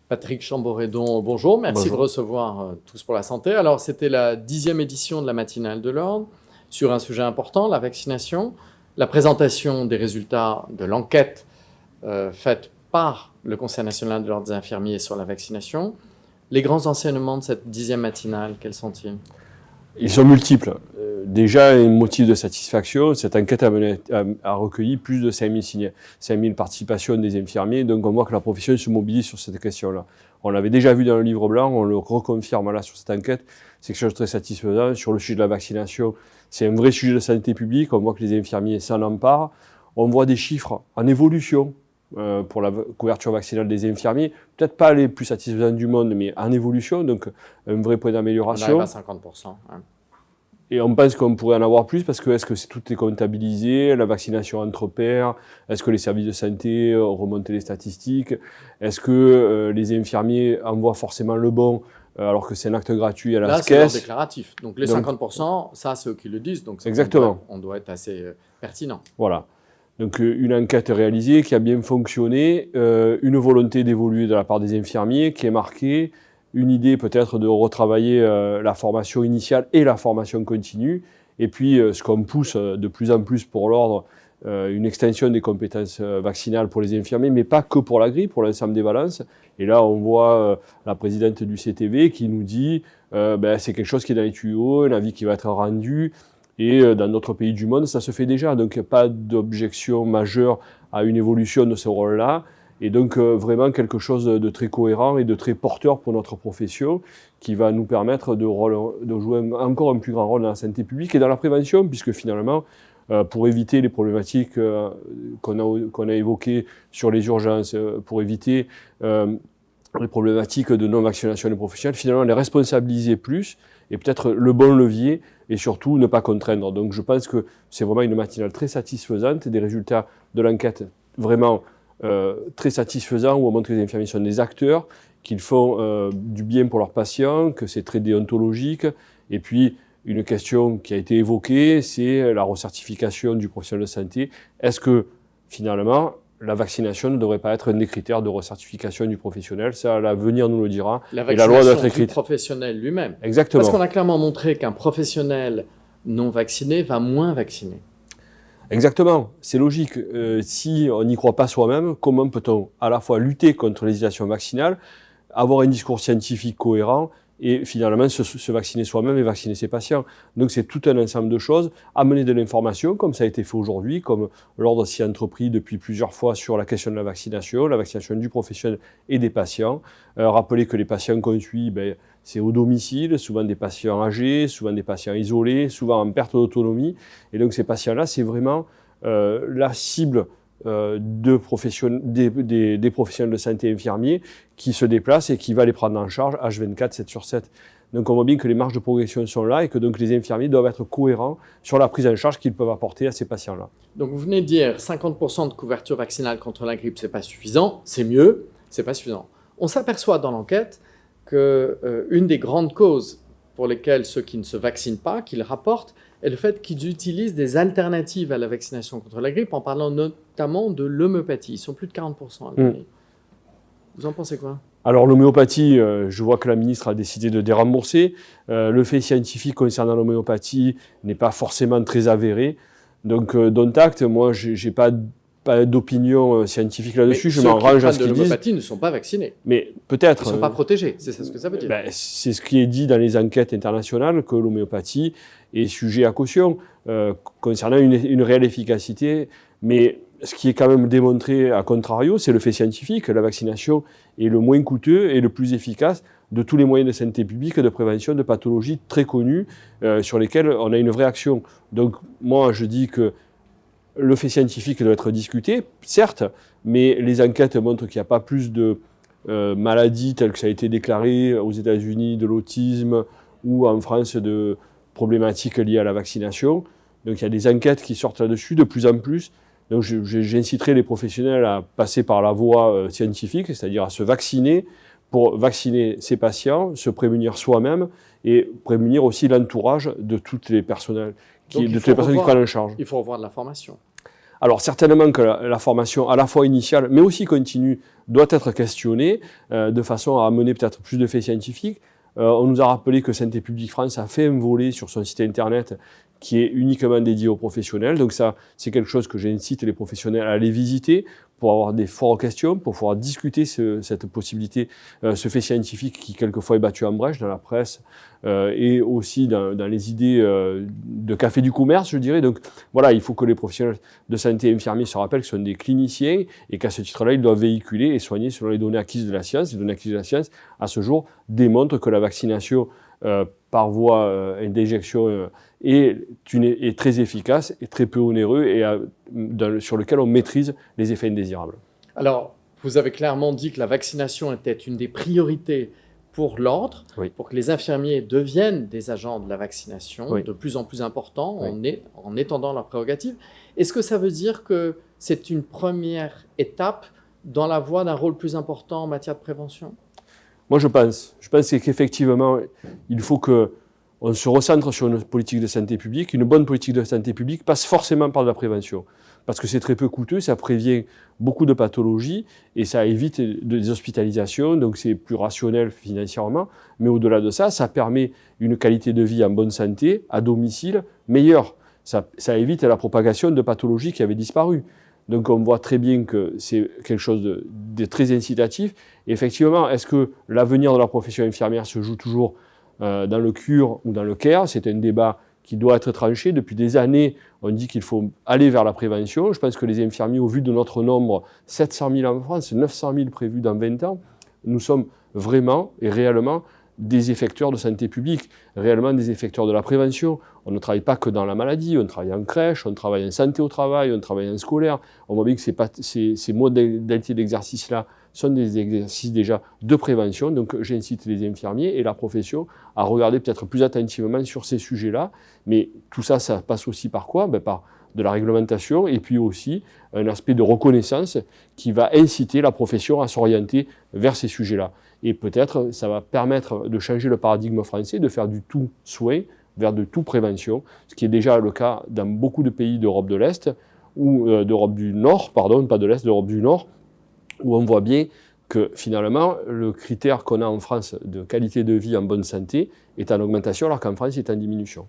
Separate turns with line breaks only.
Patrick Chamboredon, bonjour. Merci
Bonjour.
de recevoir Tous pour la santé. Alors, c'était la 10e édition de la matinale de l'Ordre sur un sujet important, la vaccination. La présentation des résultats de l'enquête faite par le Conseil national de l'Ordre des infirmiers sur la vaccination. Les grands enseignements de cette 10e matinale, quels sont-ils?
Ils sont multiples. Déjà, un motif de satisfaction, cette enquête a recueilli plus de 5000 signes, 5000 participations des infirmiers, donc on voit que la profession se mobilise sur cette question-là. On l'avait déjà vu dans le livre blanc, on le reconfirme là sur cette enquête, c'est quelque chose de très satisfaisant. Sur le sujet de la vaccination, c'est un vrai sujet de santé publique, on voit que les infirmiers s'en emparent, on voit des chiffres en évolution pour la couverture vaccinale des infirmiers, peut-être pas les plus satisfaisants du monde, mais en évolution, donc un vrai point d'amélioration.
On arrive à 50%. Hein.
Et on pense qu'on pourrait en avoir plus parce que est-ce que tout est comptabilisé, la vaccination entre pairs, est-ce que les services de santé remontent les statistiques, est-ce que les infirmiers envoient forcément le bon alors que c'est un acte gratuit à la
Là,
caisse.
c'est leur déclaratif. Donc les 50%, ça c'est eux qui le disent, donc
exactement.
On doit être assez pertinent.
Voilà. Donc une enquête réalisée qui a bien fonctionné, une volonté d'évoluer de la part des infirmiers qui est marquée, une idée peut-être de retravailler la formation initiale et la formation continue, et puis ce qu'on pousse de plus en plus pour l'ordre, une extension des compétences vaccinales pour les infirmiers, mais pas que pour la grippe, pour l'ensemble des valences. Et là, on voit la présidente du CTV qui nous dit c'est quelque chose qui est dans les tuyaux, un avis qui va être rendu, et dans d'autres pays du monde, ça se fait déjà. Donc il n'y a pas d'objection majeure à une évolution de ce rôle-là. Et donc vraiment quelque chose de très cohérent et de très porteur pour notre profession qui va nous permettre de jouer encore un plus grand rôle dans la santé publique et dans la prévention, puisque finalement, pour éviter les problématiques qu'on a évoquées sur les urgences, pour éviter les problématiques de non-vaccination des professionnels, finalement les responsabiliser plus et peut-être le bon levier et surtout ne pas contraindre. Donc je pense que c'est vraiment une matinale très satisfaisante, des résultats de l'enquête vraiment très satisfaisant, où on montre que les infirmiers sont des acteurs, qu'ils font du bien pour leurs patients, que c'est très déontologique. Et puis, une question qui a été évoquée, c'est la recertification du professionnel de santé. Est-ce que, finalement, la vaccination ne devrait pas être un des critères de recertification du professionnel? Ça, l'avenir nous le dira.
La vaccination du professionnel lui-même.
Exactement.
Parce qu'on a clairement montré qu'un professionnel non vacciné va moins vacciner.
Exactement, c'est logique. Si on n'y croit pas soi-même, comment peut-on à la fois lutter contre l'hésitation vaccinale, avoir un discours scientifique cohérent et finalement se vacciner soi-même et vacciner ses patients? Donc c'est tout un ensemble de choses. Amener de l'information, comme ça a été fait aujourd'hui, comme l'Ordre s'y a entrepris depuis plusieurs fois sur la question de la vaccination du professionnel et des patients. Rappeler que les patients qu'on suit, c'est au domicile, souvent des patients âgés, souvent des patients isolés, souvent en perte d'autonomie. Et donc ces patients-là, c'est vraiment la cible des professionnels de santé infirmiers qui se déplacent et qui va les prendre en charge H24, 7 sur 7. Donc on voit bien que les marges de progression sont là et que donc les infirmiers doivent être cohérents sur la prise en charge qu'ils peuvent apporter à ces patients-là.
Donc vous venez de dire 50% de couverture vaccinale contre la grippe, c'est pas suffisant, c'est mieux, c'est pas suffisant. On s'aperçoit dans l'enquête qu'une des grandes causes pour lesquelles ceux qui ne se vaccinent pas, qu'ils rapportent, est le fait qu'ils utilisent des alternatives à la vaccination contre la grippe, en parlant notamment de l'homéopathie. Ils sont plus de 40% à l'année. Vous en pensez quoi?
Alors l'homéopathie, je vois que la ministre a décidé de dérembourser. Le fait scientifique concernant l'homéopathie n'est pas forcément très avéré. Donc dont acte, moi j'ai pas d'opinion scientifique là-dessus, je m'en range à ce qu'ils disent.
Ceux qui prennent de l'homéopathie ne sont pas vaccinés.
Mais peut-être.
Ils ne sont pas protégés, c'est ça ce que ça veut dire.
C'est ce qui est dit dans les enquêtes internationales, que l'homéopathie est sujet à caution concernant une réelle efficacité. Mais ce qui est quand même démontré à contrario, c'est le fait scientifique. La vaccination est le moins coûteux et le plus efficace de tous les moyens de santé publique, de prévention de pathologies très connues sur lesquelles on a une vraie action. Donc moi je dis que le fait scientifique doit être discuté, certes, mais les enquêtes montrent qu'il n'y a pas plus de maladies telles que ça a été déclaré aux États-Unis, de l'autisme ou en France de problématiques liées à la vaccination. Donc il y a des enquêtes qui sortent là-dessus de plus en plus. Donc j'inciterai les professionnels à passer par la voie scientifique, c'est-à-dire à se vacciner pour vacciner ses patients, se prémunir soi-même et prémunir aussi l'entourage de toutes les personnes qui prennent en charge.
Il faut revoir de la formation.
Alors certainement que la formation à la fois initiale, mais aussi continue, doit être questionnée de façon à amener peut-être plus de faits scientifiques. On nous a rappelé que Santé publique France a fait un volet sur son site internet qui est uniquement dédié aux professionnels. Donc ça, c'est quelque chose que j'incite les professionnels à aller visiter pour avoir des forts questions, pour pouvoir discuter cette possibilité, ce fait scientifique qui quelquefois est battu en brèche dans la presse et aussi dans les idées de café du commerce, je dirais. Donc voilà, il faut que les professionnels de santé et infirmiers se rappellent que ce sont des cliniciens et qu'à ce titre-là, ils doivent véhiculer et soigner selon les données acquises de la science. Les données acquises de la science, à ce jour, démontrent que la vaccination par voie d'injection est très efficace et très peu onéreux et sur lequel on maîtrise les effets indésirables.
Alors, vous avez clairement dit que la vaccination était une des priorités pour l'ordre,
Oui.
pour que les infirmiers deviennent des agents de la vaccination,
Oui.
de plus en plus importants
Oui.
en étendant leurs prérogatives. Est-ce que ça veut dire que c'est une première étape dans la voie d'un rôle plus important en matière de prévention ?
Moi, je pense qu'effectivement, il faut qu'on se recentre sur une politique de santé publique. Une bonne politique de santé publique passe forcément par de la prévention, parce que c'est très peu coûteux, ça prévient beaucoup de pathologies et ça évite des hospitalisations, donc c'est plus rationnel financièrement. Mais au-delà de ça, ça permet une qualité de vie en bonne santé, à domicile, meilleure. Ça évite la propagation de pathologies qui avaient disparu. Donc on voit très bien que c'est quelque chose de très incitatif. Et effectivement, est-ce que l'avenir de la profession infirmière se joue toujours dans le cure ou dans le care ? C'est un débat qui doit être tranché. Depuis des années, on dit qu'il faut aller vers la prévention. Je pense que les infirmiers, au vu de notre nombre, 700 000 en France, 900 000 prévus dans 20 ans, nous sommes vraiment et réellement des effecteurs de santé publique, réellement des effecteurs de la prévention. On ne travaille pas que dans la maladie, on travaille en crèche, on travaille en santé au travail, on travaille en scolaire. On voit bien que ces modalités d'exercice-là sont des exercices déjà de prévention. Donc j'incite les infirmiers et la profession à regarder peut-être plus attentivement sur ces sujets-là. Mais tout ça, ça passe aussi par quoi ? Par de la réglementation et puis aussi un aspect de reconnaissance qui va inciter la profession à s'orienter vers ces sujets-là. Et peut-être ça va permettre de changer le paradigme français, de faire du tout soin vers de tout prévention, ce qui est déjà le cas dans beaucoup de pays d'Europe de l'Est, ou d'Europe du Nord, pardon, pas de l'Est, d'Europe du Nord, où on voit bien que finalement le critère qu'on a en France de qualité de vie en bonne santé est en augmentation alors qu'en France il est en diminution.